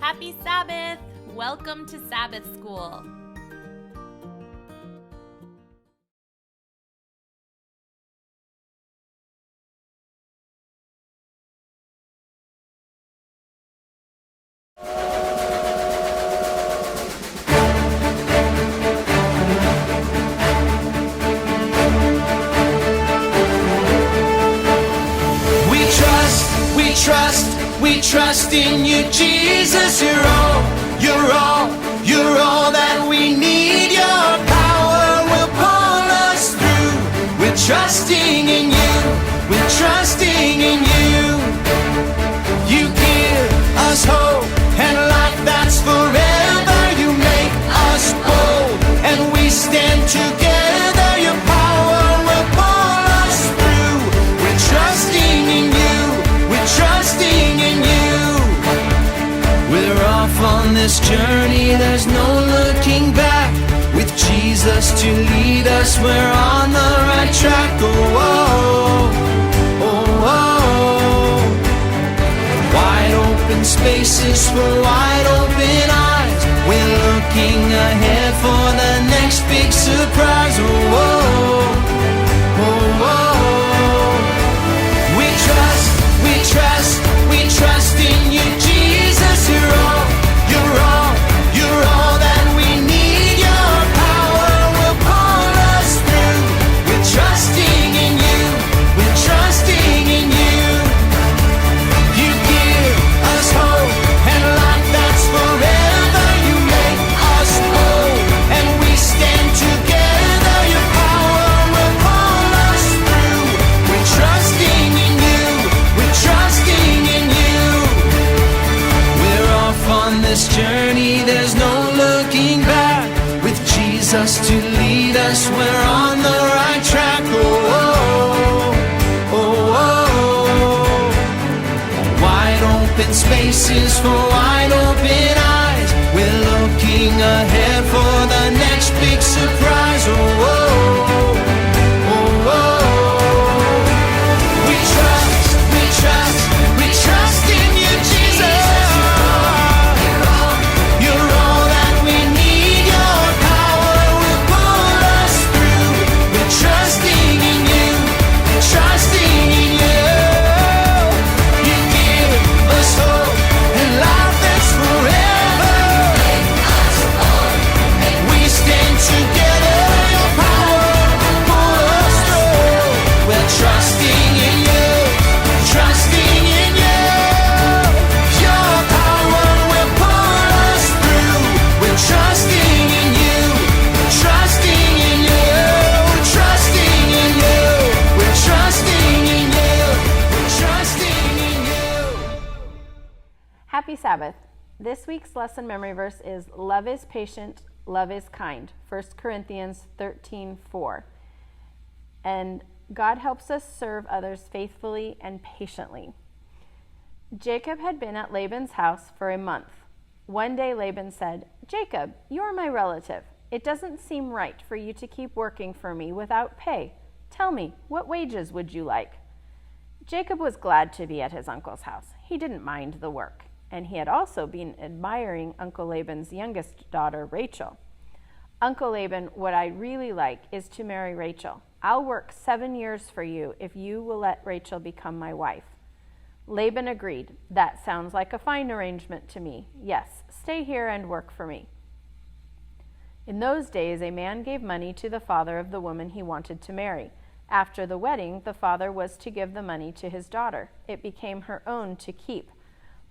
Happy Sabbath! Welcome to Sabbath School. We trust in you, Jesus. You're all that we need. Your power will pull us through. We're trusting in you. We're trusting in you. You give us hope and life that's forever. You make us bold and we stand together. Your power will pull us through. We're trusting in you. We're trusting in you. We're off on this journey, there's no looking back. With Jesus to lead us, we're on the right track. Oh, oh, oh, oh. Wide open spaces for wide open eyes. We're looking ahead for the next big surprise. Oh, oh, oh, oh. We trust in you, Jesus. You're all that we need. Your power will pull us through. We're trusting in you. We're trusting in you. You give us hope and life that's forever. You make us whole and we stand together. Your power will pull us through. We're trusting in you. We're trusting in you. We're off on this journey, there's no looking back. With Jesus to lead us, we're on the right track. Oh, oh, oh, oh. Wide open spaces for wide open eyes. We're looking ahead for the next big surprise. Oh, oh, oh, oh. We trust in you, Jesus. You're all that we need. Your power will pull us through. We're trusting in you. We're trusting in you. You give us hope and life that's forever. We stand together. Your power will pull us through. We're trusting in you. Trusting in you. Your power will pull us through. We're trusting in you. Trusting in you. Trusting in you. We're trusting in you. We're trusting in you. Happy Sabbath. This week's lesson memory verse is love is patient, love is kind. 1 Corinthians 13:4. And God helps us serve others faithfully and patiently. Jacob had been at Laban's house for a month. One day Laban said, "Jacob, you're my relative. It doesn't seem right for you to keep working for me without pay. Tell me, what wages would you like?" Jacob was glad to be at his uncle's house. He didn't mind the work, and he had also been admiring Uncle Laban's youngest daughter, Rachel. "Uncle Laban, what I really like is to marry Rachel. I'll work 7 years for you if you will let Rachel become my wife." Laban agreed. "That sounds like a fine arrangement to me. Yes, stay here and work for me." In those days, a man gave money to the father of the woman he wanted to marry. After the wedding, the father was to give the money to his daughter. It became her own to keep.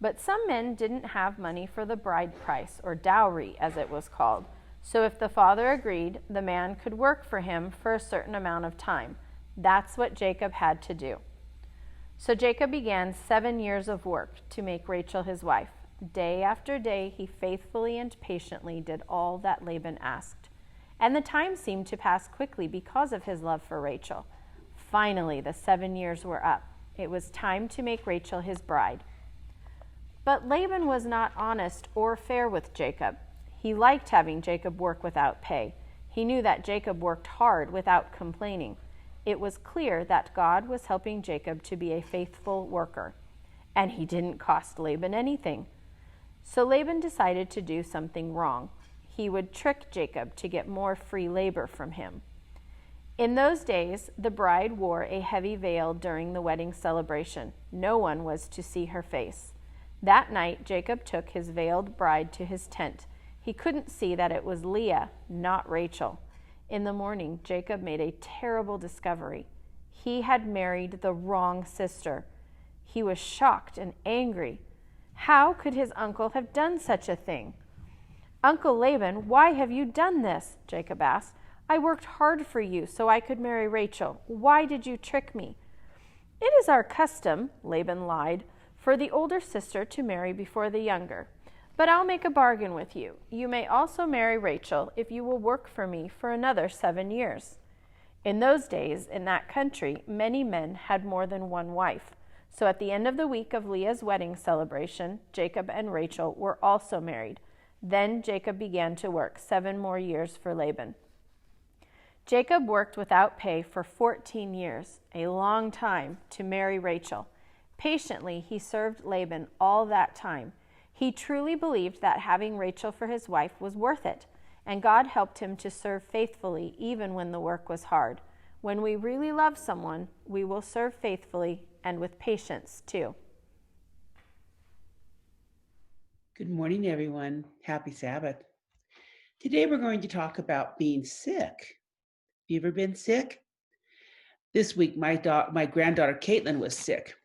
But some men didn't have money for the bride price, or dowry, as it was called. So if the father agreed, the man could work for him for a certain amount of time. That's what Jacob had to do. So Jacob began 7 years of work to make Rachel his wife. Day after day, he faithfully and patiently did all that Laban asked. And the time seemed to pass quickly because of his love for Rachel. Finally, the 7 years were up. It was time to make Rachel his bride. But Laban was not honest or fair with Jacob. He liked having Jacob work without pay. He knew that Jacob worked hard without complaining. It was clear that God was helping Jacob to be a faithful worker, and he didn't cost Laban anything. So Laban decided to do something wrong. He would trick Jacob to get more free labor from him. In those days, the bride wore a heavy veil during the wedding celebration. No one was to see her face. That night, Jacob took his veiled bride to his tent. He couldn't see that it was Leah, not Rachel. In the morning, Jacob made a terrible discovery. He had married the wrong sister. He was shocked and angry. How could his uncle have done such a thing? "Uncle Laban, why have you done this?" Jacob asked. "I worked hard for you so I could marry Rachel. Why did you trick me?" "It is our custom," Laban lied, "for the older sister to marry before the younger. But I'll make a bargain with you. You may also marry Rachel if you will work for me for another 7 years." In those days, in that country, many men had more than one wife. So at the end of the week of Leah's wedding celebration, Jacob and Rachel were also married. Then Jacob began to work 7 more years for Laban. Jacob worked without pay for 14 years, a long time, to marry Rachel. Patiently, he served Laban all that time. He truly believed that having Rachel for his wife was worth it, and God helped him to serve faithfully even when the work was hard. When we really love someone, we will serve faithfully and with patience too. Good morning, everyone. Happy Sabbath. Today we're going to talk about being sick. Have you ever been sick? This week, my granddaughter Caitlin was sick.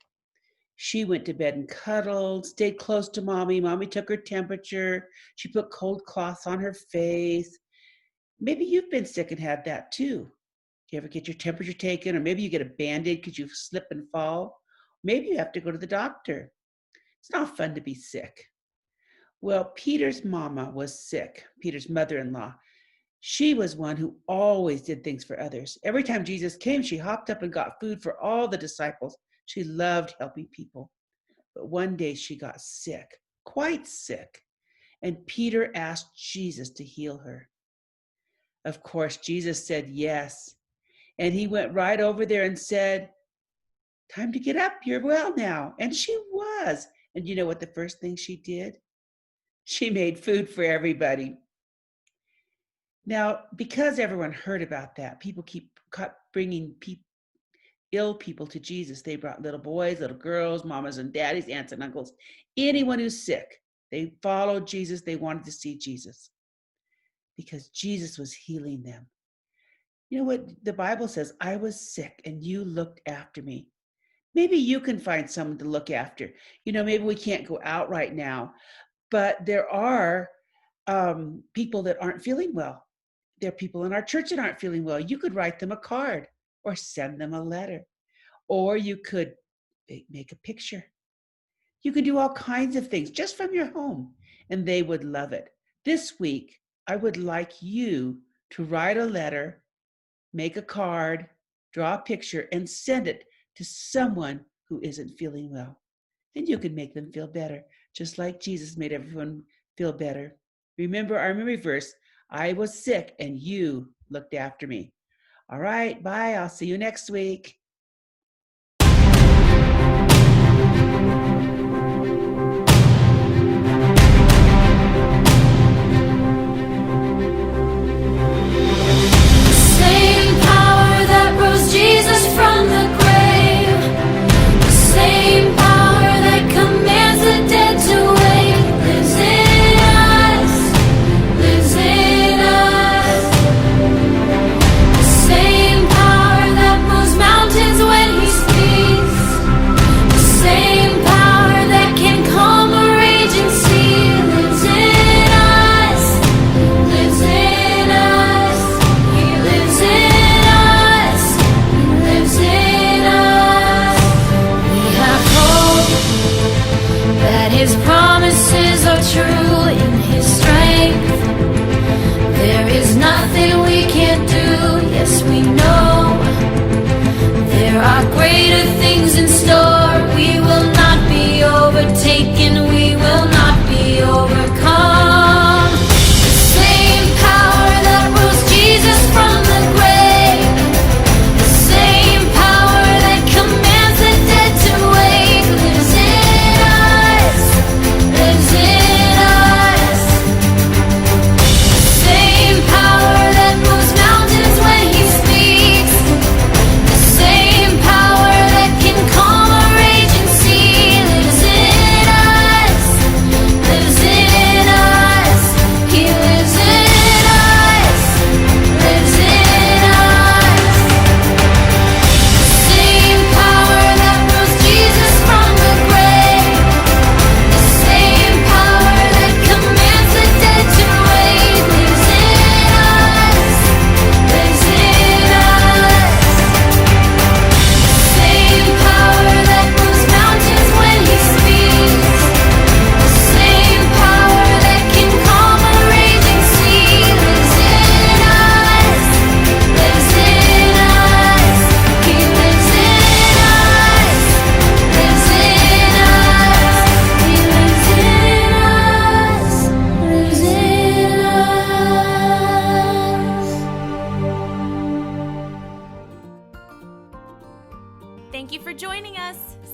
She went to bed and cuddled, stayed close to Mommy. Mommy took her temperature. She put cold cloths on her face. Maybe you've been sick and had that too. You ever get your temperature taken, or maybe you get a Band-Aid because you slip and fall. Maybe you have to go to the doctor. It's not fun to be sick. Well, Peter's mama was sick, Peter's mother-in-law. She was one who always did things for others. Every time Jesus came, she hopped up and got food for all the disciples. She loved helping people. But one day she got sick, quite sick, and Peter asked Jesus to heal her. Of course, Jesus said yes, and he went right over there and said, "Time to get up, you're well now." And she was. And you know what the first thing she did? She made food for everybody. Now, because everyone heard about that, people kept bringing ill people to Jesus. They brought little boys, little girls, mamas and daddies, aunts and uncles, anyone who's sick. They followed Jesus. They wanted to see Jesus because Jesus was healing them. You know what the Bible says? I was sick and you looked after me. Maybe you can find someone to look after. You know, maybe we can't go out right now, but there are people that aren't feeling well. There are people in our church that aren't feeling well. You could write them a card or send them a letter, or you could make a picture. You could do all kinds of things just from your home, and they would love it. This week, I would like you to write a letter, make a card, draw a picture, and send it to someone who isn't feeling well. And you can make them feel better, just like Jesus made everyone feel better. Remember our memory verse, I was sick and you looked after me. All right, bye. I'll see you next week. Same power that rose Jesus from the grave, the same power that commands the dead to wake, lives in us, lives in us. The same power that moves mountains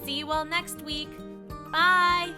See you all next week. Bye.